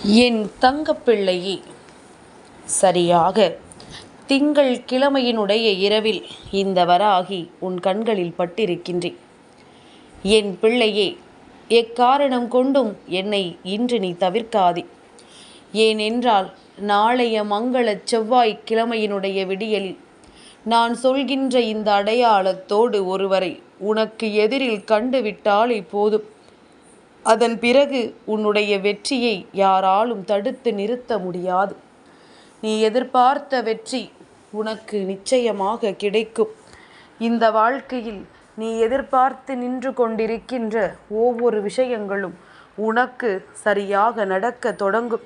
என் தங்கப்பிள்ளையே, சரியாக திங்கள் கிழமையினுடைய இரவில் இந்த வராகி உன் கண்களில் பட்டிருக்கின்றேன். என் பிள்ளையே, எக்காரணம் கொண்டும் என்னை இன்று நீ தவிர்க்காதே. ஏனென்றால் நாளைய மங்கள செவ்வாய் கிழமையினுடைய விடியலில் நான் சொல்கின்ற இந்த அடையாளத்தோடு ஒருவரை உனக்கு எதிரில் கண்டுவிட்டாலே போதும். அதன் பிறகு உன்னுடைய வெற்றியை யாராலும் தடுத்து நிறுத்த முடியாது. நீ எதிர்பார்த்த வெற்றி உனக்கு நிச்சயமாக கிடைக்கும். இந்த வாழ்க்கையில் நீ எதிர்பார்த்து நின்று கொண்டிருக்கின்ற ஒவ்வொரு விஷயங்களும் உனக்கு சரியாக நடக்க தொடங்கும்.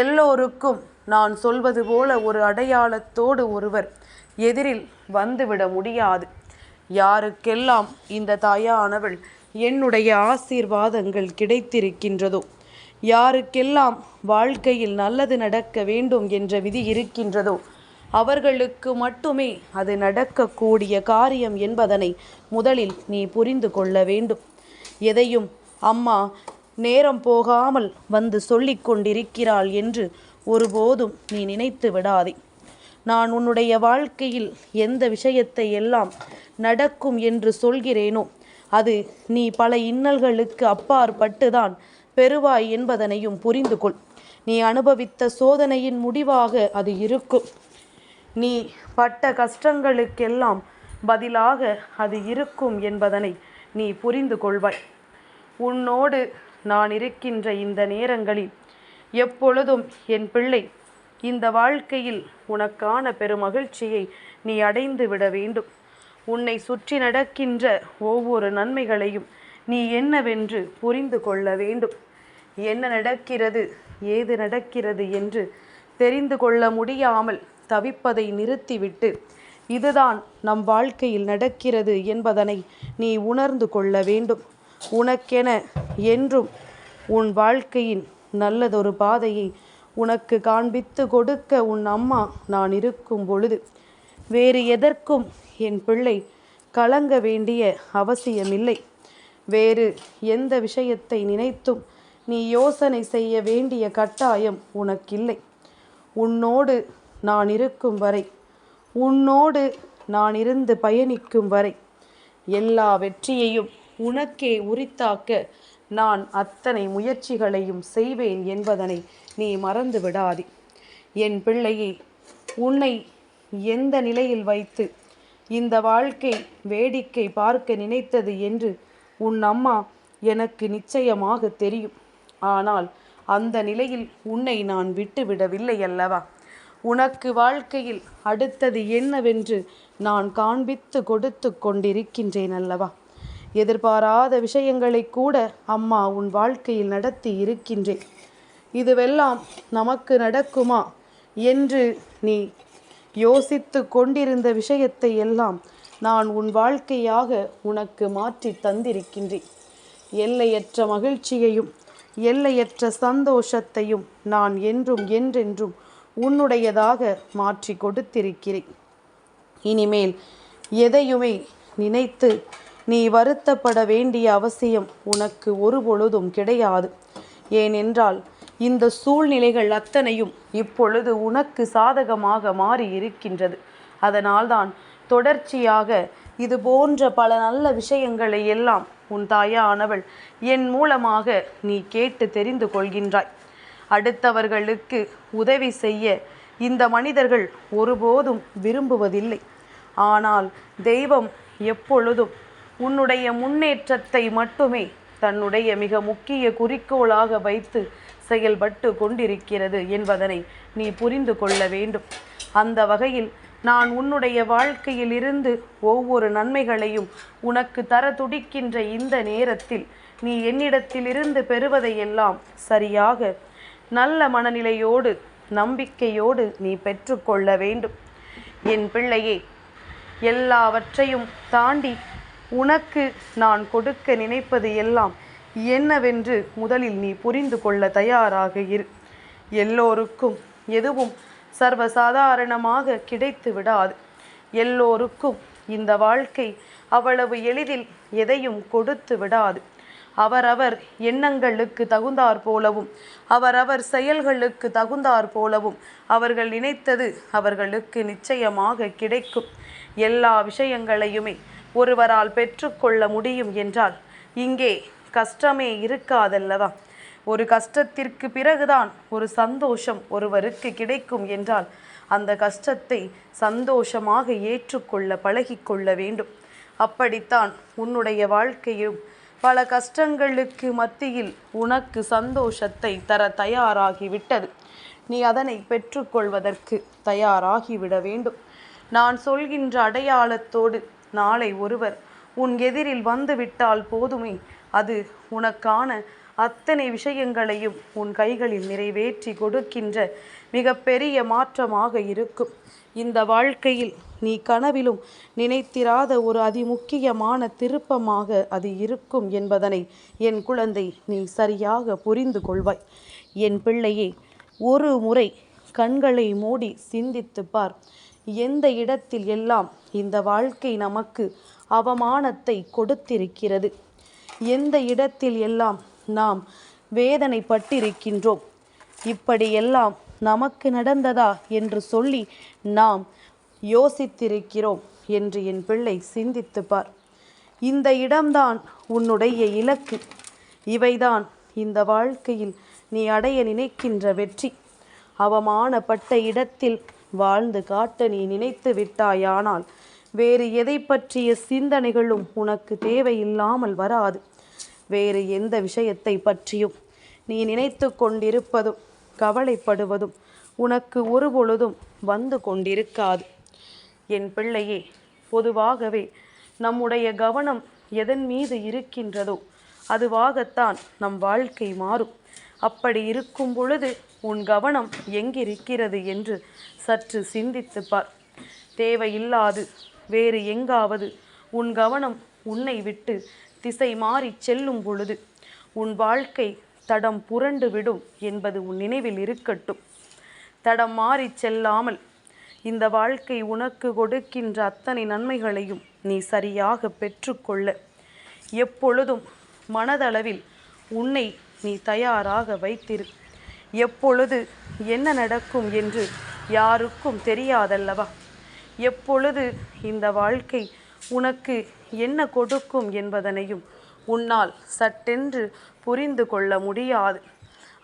எல்லோருக்கும் நான் சொல்வது போல ஒரு அடையாளத்தோடு ஒருவர் எதிரில் வந்துவிட முடியாது. யாருக்கெல்லாம் இந்த தாயானவள் என்னுடைய ஆசீர்வாதங்கள் கிடைத்திருக்கின்றதோ, யாருக்கெல்லாம் வாழ்க்கையில் நல்லது நடக்க வேண்டும் என்ற விதி இருக்கின்றதோ, அவர்களுக்கு மட்டுமே அது நடக்கக்கூடிய காரியம் என்பதனை முதலில் நீ புரிந்து கொள்ள வேண்டும். எதையும் அம்மா நேரம் போகாமல் வந்து சொல்லிக் கொண்டிருக்கிறாள் என்று ஒருபோதும் நீ நினைத்து விடாதே. நான் உன்னுடைய வாழ்க்கையில் எந்த விஷயத்தை எல்லாம் நடக்கும் என்று சொல்கிறேனோ அது நீ பல இன்னல்களுக்கு அப்பாற்பட்டுதான் பெறுவாய் என்பதனையும் புரிந்து கொள். நீ அனுபவித்த சோதனையின் முடிவாக அது இருக்கும். நீ பட்ட கஷ்டங்களுக்கெல்லாம் பதிலாக அது இருக்கும் என்பதனை நீ புரிந்து கொள்வாய். உன்னோடு நான் இருக்கின்ற இந்த நேரங்களில் எப்பொழுதும் என் பிள்ளை, இந்த வாழ்க்கையில் உனக்கான பெருமகிழ்ச்சியை நீ அடைந்து விட வேண்டும். உன்னை சுற்றி நடக்கின்ற ஒவ்வொரு நன்மைகளையும் நீ என்னவென்று புரிந்து கொள்ள வேண்டும். என்ன நடக்கிறது, ஏது நடக்கிறது என்று தெரிந்து கொள்ள முடியாமல் தவிப்பதை நிறுத்திவிட்டு, இதுதான் நம் வாழ்க்கையில் நடக்கிறது என்பதனை நீ உணர்ந்து கொள்ள வேண்டும். உனக்கென என்றும் உன் வாழ்க்கையின் நல்லதொரு பாதையை உனக்கு காண்பித்து கொடுக்க உன் அம்மா நான் இருக்கும் பொழுது வேறு எதற்கும் என் பிள்ளை கலங்க வேண்டிய அவசியமில்லை. வேறு எந்த விஷயத்தை நினைத்தும் நீ யோசனை செய்ய வேண்டிய கட்டாயம் உனக்கில்லை. உன்னோடு நான் இருக்கும் வரை, உன்னோடு நான் இருந்து பயணிக்கும் வரை எல்லா வெற்றியையும் உனக்கே உரித்தாக்க நான் அத்தனை முயற்சிகளையும் செய்வேன் என்பதனை நீ மறந்து விடாதே. என் பிள்ளையே, உன்னை எந்த நிலையில் வைத்து இந்த வாழ்க்கை வேடிக்கை பார்க்க நினைத்தது என்று உன் அம்மா எனக்கு நிச்சயமாக தெரியும். ஆனால் அந்த நிலையில் உன்னை நான் விட்டுவிடவில்லை அல்லவா? உனக்கு வாழ்க்கையில் அடுத்தது என்னவென்று நான் காண்பித்து கொடுத்து கொண்டிருக்கின்றேன் அல்லவா? எதிர்பாராத விஷயங்களை கூட அம்மா உன் வாழ்க்கையில் நடத்தி இருக்கின்றேன். இதுவெல்லாம் நமக்கு நடக்குமா என்று நீ யோசித்து கொண்டிருந்த விஷயத்தை எல்லாம் நான் உன் வாழ்க்கையாக உனக்கு மாற்றி தந்திருக்கின்றேன். எல்லையற்ற மகிழ்ச்சியையும் எல்லையற்ற சந்தோஷத்தையும் நான் என்றென்றும் உன்னுடையதாக மாற்றி கொடுத்திருக்கிறேன். இனிமேல் எதையுமே நினைத்து நீ வருத்தப்பட வேண்டிய அவசியம் உனக்கு ஒரு பொழுதும் கிடையாது. ஏனென்றால் இந்த சூழ்நிலைகள் அத்தனையும் இப்பொழுது உனக்கு சாதகமாக மாறி இருக்கின்றது. அதனால்தான் தொடர்ச்சியாக இது போன்ற பல நல்ல விஷயங்களை எல்லாம் உன் தாயானவள் என் மூலமாக நீ கேட்டு தெரிந்து கொள்கின்றாய். அடுத்தவர்களுக்கு உதவி செய்ய இந்த மனிதர்கள் ஒருபோதும் விரும்புவதில்லை. ஆனால் தெய்வம் எப்பொழுதும் உன்னுடைய முன்னேற்றத்தை மட்டுமே தன்னுடைய மிக முக்கிய குறிக்கோளாக வைத்து செயல்பட்டு கொண்டிருக்கிறது என்பதனை நீ புரிந்து கொள்ள வேண்டும். அந்த வகையில் நான் உன்னுடைய வாழ்க்கையில் இருந்து ஒவ்வொரு நன்மைகளையும் உனக்கு தர துடிக்கின்ற இந்த நேரத்தில் நீ என்னிடத்திலிருந்து பெறுவதையெல்லாம் சரியாக நல்ல மனநிலையோடு நம்பிக்கையோடு நீ பெற்றுக்கொள்ள வேண்டும். என் பிள்ளையே, எல்லாவற்றையும் தாண்டி உனக்கு நான் கொடுக்க நினைப்பது எல்லாம் என்னவென்று முதலில் நீ புரிந்து கொள்ள தயாராக இரு. எல்லோருக்கும் எதுவும் சர்வசாதாரணமாக கிடைத்து விடாது. எல்லோருக்கும் இந்த வாழ்க்கை அவ்வளவு எளிதில் எதையும் கொடுத்து விடாது. அவரவர் எண்ணங்களுக்கு தகுந்தாற் போலவும் அவரவர் செயல்களுக்கு தகுந்தாற் போலவும் அவர்கள் நினைத்தது அவர்களுக்கு நிச்சயமாக கிடைக்கும். எல்லா விஷயங்களையுமே ஒருவரால் பெற்றுக்கொள்ள முடியும் என்றால் இங்கே கஷ்டமே இருக்காதல்லவா? ஒரு கஷ்டத்திற்கு பிறகுதான் ஒரு சந்தோஷம் ஒருவருக்கு கிடைக்கும் என்றால் அந்த கஷ்டத்தை சந்தோஷமாக ஏற்றுக்கொள்ள பழகிக்கொள்ள வேண்டும். அப்படித்தான் உன்னுடைய வாழ்க்கையும் பல கஷ்டங்களுக்கு மத்தியில் உனக்கு சந்தோஷத்தை தர தயாராகிவிட்டது. நீ அதனை பெற்றுக்கொள்வதற்கு தயாராகிவிட வேண்டும். நான் சொல்கின்ற அடையாளத்தோடு நாளை ஒருவர் உன் எதிரில் வந்துவிட்டால் போதுமே, அது உனக்கான அத்தனை விஷயங்களையும் உன் கைகளில் நிறைவேற்றி கொடுக்கின்ற மிகப்பெரிய மாற்றமாக இருக்கும். இந்த வாழ்க்கையில் நீ கனவிலும் நினைத்திராத ஒரு அதிமுக்கியமான திருப்பமாக அது இருக்கும் என்பதனை என் குழந்தை நீ சரியாக புரிந்து கொள்வாய். என் பிள்ளையே, ஒரு முறை கண்களை மூடி சிந்தித்து பார். எந்த இடத்தில் எல்லாம் இந்த வாழ்க்கை நமக்கு அவமானத்தை கொடுத்திருக்கிறது, எந்த இடத்தில் எல்லாம் நாம் வேதனைப்பட்டிருக்கின்றோம், இப்படியெல்லாம் நமக்கு நடந்ததா என்று சொல்லி நாம் யோசித்திருக்கிறோம் என்று என் பிள்ளை சிந்தித்து பார். இந்த இடம்தான் உன்னுடைய இலக்கு. இவைதான் இந்த வாழ்க்கையில் நீ அடைய நினைக்கின்ற வெற்றி. அவமானப்பட்ட இடத்தில் வாழ்ந்து காட்ட நீ நினைத்து விட்டாயானால் வேறு எதை பற்றிய சிந்தனைகளும் உனக்கு தேவையில்லாமல் வராது. வேறு எந்த விஷயத்தை பற்றியும் நீ நினைத்து கொண்டிருப்பதும் கவலைப்படுவதும் உனக்கு ஒருபொழுதும் வந்து கொண்டிருக்காது. என் பிள்ளையே, பொதுவாகவே நம்முடைய கவனம் எதன் மீது இருக்கின்றதோ அதுவாகத்தான் நம் வாழ்க்கை மாறும். அப்படி இருக்கும் பொழுது உன் கவனம் எங்கிருக்கிறது என்று சற்று சிந்தித்து பார். தேவையில்லாது வேறு எங்காவது உன் கவனம் உன்னை விட்டு திசை மாறி செல்லும் பொழுது உன் வாழ்க்கை தடம் புரண்டு விடும் என்பது உன் நினைவில் இருக்கட்டும். தடம் மாறி செல்லாமல் இந்த வாழ்க்கை உனக்கு கொடுக்கின்ற அத்தனை நன்மைகளையும் நீ சரியாக பெற்றுக்கொள்ள எப்பொழுதும் மனதளவில் உன்னை நீ தயாராக வைத்திரு. எப்பொழுது என்ன நடக்கும் என்று யாருக்கும் தெரியாதல்லவா? எப்பொழுது இந்த வாழ்க்கை உனக்கு என்ன கொடுக்கும் என்பதனையும் உன்னால் சட்டென்று புரிந்து கொள்ள முடியாது.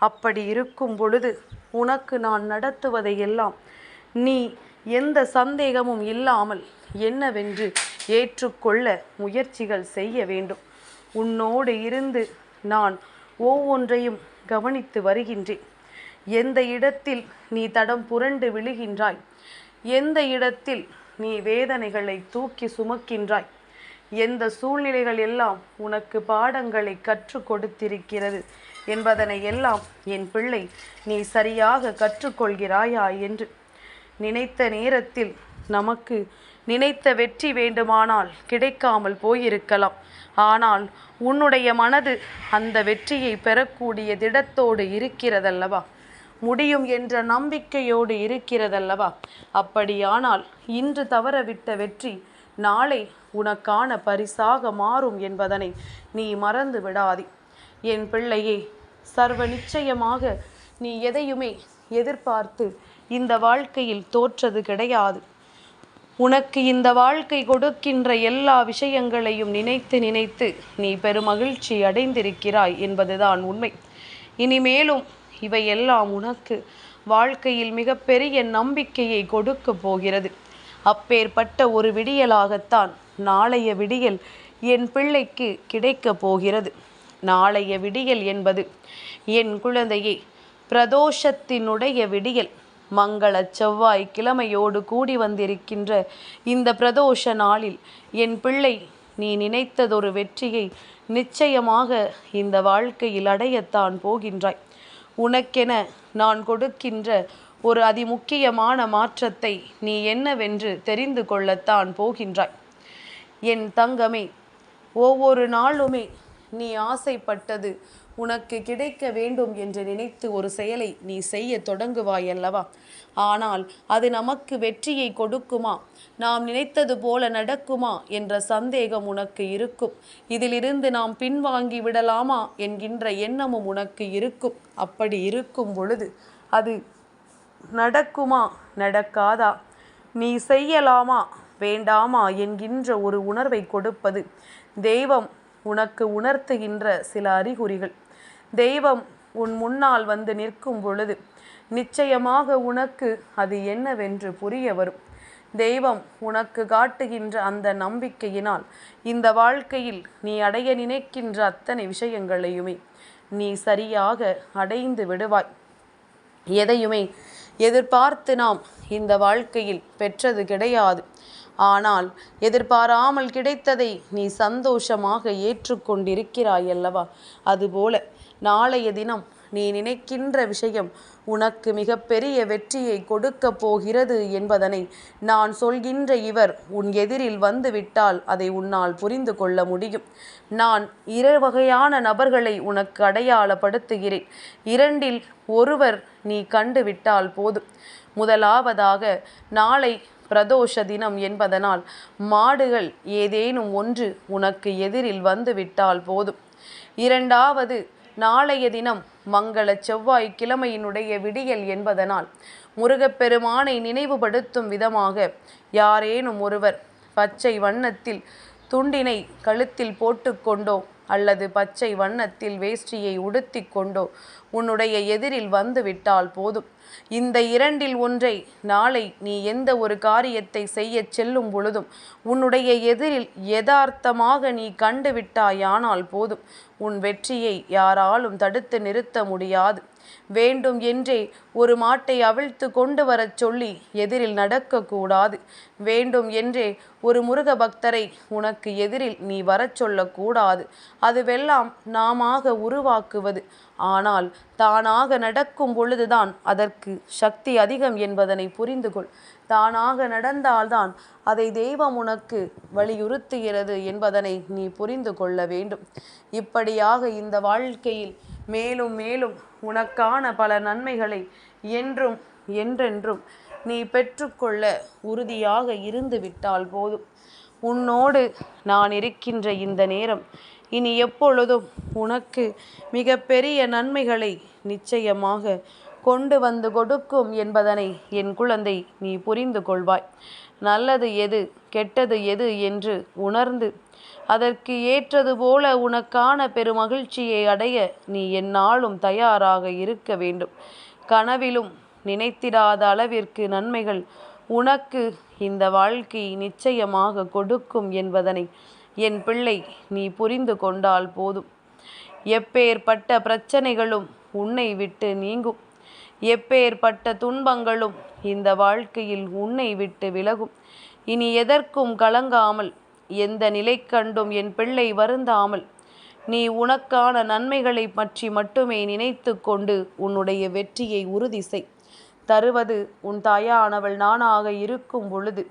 அப்படி இருக்கும் பொழுது உனக்கு நான் நடத்துவதையெல்லாம் நீ எந்த சந்தேகமும் இல்லாமல் என்னவென்று ஏற்றுக்கொள்ள முயற்சிகள் செய்ய வேண்டும். உன்னோடு இருந்து நான் ஒவ்வொன்றையும் கவனித்து வருகின்றேன். எந்த இடத்தில் நீ தடம் புரண்டு விழுகின்றாய், எந்த இடத்தில் நீ வேதனைகளை தூக்கி சுமக்கின்றாய், எந்த சூழ்நிலைகள் எல்லாம் உனக்கு பாடங்களை கற்றுக் கொடுத்திருக்கிறது என்பதனை எல்லாம் என் பிள்ளை நீ சரியாக கற்றுக்கொள்கிறாயா என்று நினைத்த நேரத்தில் நமக்கு நினைத்த வெற்றி வேண்டுமானால் கிடைக்காமல் போயிருக்கலாம். ஆனால் உன்னுடைய மனது அந்த வெற்றியை பெறக்கூடிய திடத்தோடு இருக்கிறதல்லவா? முடியும் என்ற நம்பிக்கையோடு இருக்கிறதல்லவா? அப்படியானால் இன்று தவறவிட்ட வெற்றி நாளை உனக்கான பரிசாக மாறும் என்பதனை நீ மறந்து விடாதே. என் பிள்ளையே, சர்வ நிச்சயமாக நீ எதையுமே எதிர்பார்த்து இந்த வாழ்க்கையில் தோற்றது கிடையாது. உனக்கு இந்த வாழ்க்கை கொடுக்கின்ற எல்லா விஷயங்களையும் நினைத்து நினைத்து நீ பெருமகிழ்ச்சி அடைந்திருக்கிறாய் என்பதுதான் உண்மை. இனிமேலும் இவையெல்லாம் உனக்கு வாழ்க்கையில் மிகப்பெரிய நம்பிக்கையை கொடுக்க போகிறது. அப்பேற்பட்ட ஒரு விடியலாகத்தான் நாளைய விடியல் என் பிள்ளைக்கு கிடைக்கப் போகிறது. நாளைய விடியல் என்பது என் குழந்தையே பிரதோஷத்தினுடைய விடியல். மங்கள செவ்வாய் கிழமையோடு கூடி வந்திருக்கின்ற இந்த பிரதோஷ நாளில் என் பிள்ளை நீ நினைத்ததொரு வெற்றியை நிச்சயமாக இந்த வாழ்க்கையில் அடையத்தான் போகின்றாய். உனக்கென நான் கொடுக்கின்ற ஒரு அதிமுக்கியமான மாற்றத்தை நீ என்னவென்று தெரிந்து கொள்ளத்தான் போகின்றாய். என் தங்கமே, ஒவ்வொரு நாளுமே நீ ஆசைப்பட்டது உனக்கு கிடைக்க வேண்டும் என்று நினைத்து ஒரு செயலை நீ செய்ய தொடங்குவாய் அல்லவா? ஆனால் அது நமக்கு வெற்றியை கொடுக்குமா, நாம் நினைத்தது போல நடக்குமா என்ற சந்தேகம் உனக்கு இருக்கும். இதிலிருந்து நாம் பின்வாங்கி விடலாமா என்கின்ற எண்ணமும் உனக்கு இருக்கும். அப்படி இருக்கும் பொழுது அது நடக்குமா நடக்காதா, நீ செய்யலாமா வேண்டாமா என்கின்ற ஒரு உணர்வை கொடுப்பது தெய்வம் உனக்கு உணர்த்துகின்ற சில அறிகுறிகள். தெய்வம் உன் முன்னால் வந்து நிற்கும் பொழுது நிச்சயமாக உனக்கு அது என்னவென்று புரிய வரும். தெய்வம் உனக்கு காட்டுகின்ற அந்த நம்பிக்கையினால் இந்த வாழ்க்கையில் நீ அடைய நினைக்கின்ற அத்தனை விஷயங்களையுமே நீ சரியாக அடைந்து விடுவாய். எதையுமே எதிர்பார்த்து நாம் இந்த வாழ்க்கையில் பெற்றது கிடையாது. ஆனால் எதிர்பாராமல் கிடைத்ததை நீ சந்தோஷமாக ஏற்றுக்கொண்டிருக்கிறாய் அல்லவா? அதுபோல நாளைய தினம் நீ நினைக்கின்ற விஷயம் உனக்கு மிகப்பெரிய வெற்றியை கொடுக்க போகிறது என்பதனை நான் சொல்கின்ற இவர் உன் எதிரில் வந்துவிட்டால் அதை உன்னால் புரிந்து கொள்ள முடியும். நான் 2 வகையான நபர்களை உனக்கு அடையாளப்படுத்துகிறேன். 2இல் ஒருவர் நீ கண்டுவிட்டால் போதும். முதலாவதாக, நாளை பிரதோஷ தினம் என்பதனால் மாடுகள் ஏதேனும் ஒன்று உனக்கு எதிரில் வந்துவிட்டால் போதும். 2வது, நாளைய தினம் மங்கள செவ்வாய் கிழமையினுடைய விடியல் என்பதனால் முருகப்பெருமானை நினைவுபடுத்தும் விதமாக யாரேனும் ஒருவர் பச்சை வண்ணத்தில் துண்டினை கழுத்தில் போட்டுக்கொண்டோ அல்லது பச்சை வண்ணத்தில் வேஷ்டியை உடுத்தி கொண்டோ உன்னுடைய எதிரில் வந்துவிட்டால் போதும். இந்த 2இல் ஒன்றை நாளை நீ எந்த ஒரு காரியத்தை செய்ய செல்லும் பொழுதும் உன்னுடைய எதிரில் யதார்த்தமாக நீ கண்டுவிட்டாயானால் போதும். உன் வெற்றியை யாராலும் தடுத்து நிறுத்த முடியாது. வேண்டும் என்றே ஒரு மாட்டை அவிழ்த்து கொண்டு வரச் சொல்லி எதிரில் நடக்கக்கூடாது. வேண்டும் என்றே ஒரு முருக பக்தரை உனக்கு எதிரில் நீ வரச் சொல்லக்கூடாது. அதுவெல்லாம் நாமாக உருவாக்குவது. ஆனால் தானாக நடக்கும் பொழுதுதான் அதற்கு சக்தி அதிகம் என்பதனை புரிந்து கொள். தானாக நடந்தால்தான் அதை தெய்வம் உனக்கு வலியுறுத்துகிறது என்பதனை நீ புரிந்து கொள்ள வேண்டும். இப்படியாக இந்த வாழ்க்கையில் மேலும் மேலும் உனக்கான பல நன்மைகளை என்றும் என்றென்றும் நீ பெற்றுக்கொள்ள உறுதியாக இருந்து விட்டால் போதும். உன்னோடு நான் இருக்கின்ற இந்த நேரம் இனி எப்பொழுதும் உனக்கு மிக பெரிய நன்மைகளை நிச்சயமாக கொண்டு வந்து கொடுக்கும் என்பதனை என் குழந்தை நீ புரிந்து கொள்வாய். நல்லது எது கெட்டது எது என்று உணர்ந்து அதற்கு ஏற்றது போல உனக்கான பெருமகிழ்ச்சியை அடைய நீ எந்நாளும் தயாராக இருக்க வேண்டும். கனவிலும் நினைத்திடாத அளவிற்கு நன்மைகள் உனக்கு இந்த வாழ்க்கை நிச்சயமாக கொடுக்கும் என்பதனை என் பிள்ளை நீ புரிந்து கொண்டால் போதும். எப்பேற்பட்ட பிரச்சனைகளும் உன்னை விட்டு நீங்கும். எப்பேற்பட்ட துன்பங்களும் இந்த வாழ்க்கையில் உன்னை விட்டு விலகும். இனி எதற்கும் கலங்காமல், எந்த நிலை கண்டும் என் பிள்ளை வருந்தாமல், நீ உனக்கான நன்மைகளை பற்றி மட்டுமே நினைத்து கொண்டு உன்னுடைய வெற்றியை உறுதி செய். தருவது உன் தாயானவள் நானாக இருக்கும் பொழுது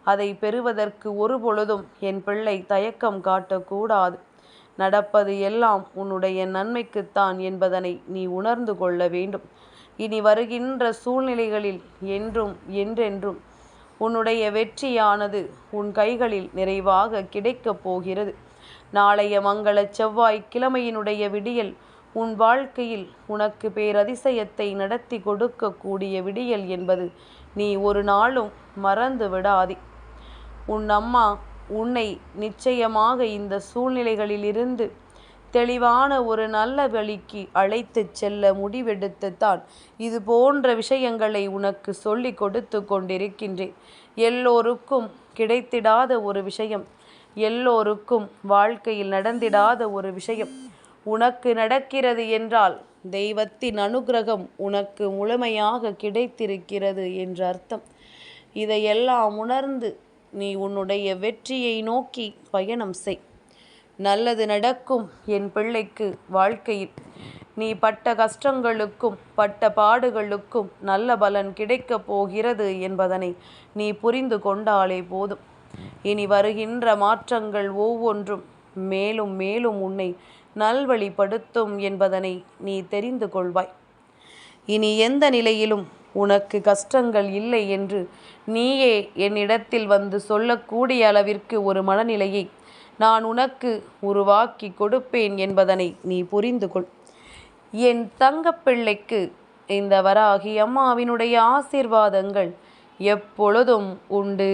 அதை பெறுவதற்கு ஒரு பொழுதும் என் பிள்ளை தயக்கம் காட்டக்கூடாது. நடப்பது எல்லாம் உன்னுடைய நன்மைக்குத்தான் என்பதனை நீ உணர்ந்து கொள்ள வேண்டும். இனி வருகின்ற சூழ்நிலைகளில் என்றும் என்றென்றும் உன்னுடைய வெற்றியானது உன் கைகளில் நிறைவாக கிடைக்கப் போகிறது. நாளைய மங்கள செவ்வாய் கிழமையினுடைய விடியல் உன் வாழ்க்கையில் உனக்கு பேரதிசயத்தை நடத்தி கொடுக்கக்கூடிய விடியல் என்பது நீ ஒரு நாளும் மறந்து விடாதே. உன் அம்மா உன்னை நிச்சயமாக இந்த சூழ்நிலைகளிலிருந்து தெளிவான ஒரு நல்ல வழிக்கு அழைத்து செல்ல முடிவெடுத்துத்தான் இது போன்ற விஷயங்களை உனக்கு சொல்லி கொடுத்து கொண்டிருக்கின்றேன். எல்லோருக்கும் கிடைத்திடாத ஒரு விஷயம், எல்லோருக்கும் வாழ்க்கையில் நடந்திடாத ஒரு விஷயம் உனக்கு நடக்கிறது என்றால் தெய்வத்தின் அனுக்கிரகம் உனக்கு முழுமையாக கிடைத்திருக்கிறது என்று அர்த்தம். இதையெல்லாம் உணர்ந்து நீ உன்னுடைய வெற்றியை நோக்கி பயணம் செய். நல்லது நடக்கும் என் பிள்ளைக்கு. வாழ்க்கையில் நீ பட்ட கஷ்டங்களுக்கும் பட்ட பாடுகளுக்கும் நல்ல பலன் கிடைக்கப் போகிறது என்பதனை நீ புரிந்து கொண்டாலே போதும். இனி வருகின்ற மாற்றங்கள் ஒவ்வொன்றும் மேலும் மேலும் உன்னை நல்வழிப்படுத்தும் என்பதனை நீ தெரிந்து கொள்வாய். இனி எந்த நிலையிலும் உனக்கு கஷ்டங்கள் இல்லை என்று நீயே என்னிடத்தில் வந்து சொல்லக்கூடிய அளவிற்கு ஒரு மனநிலையை நான் உனக்கு உருவாக்கி கொடுப்பேன் என்பதனை நீ புரிந்து கொள். என் தங்கப்பிள்ளைக்கு இந்த வராகி அம்மாவினுடைய ஆசீர்வாதங்கள் எப்பொழுதும் உண்டு.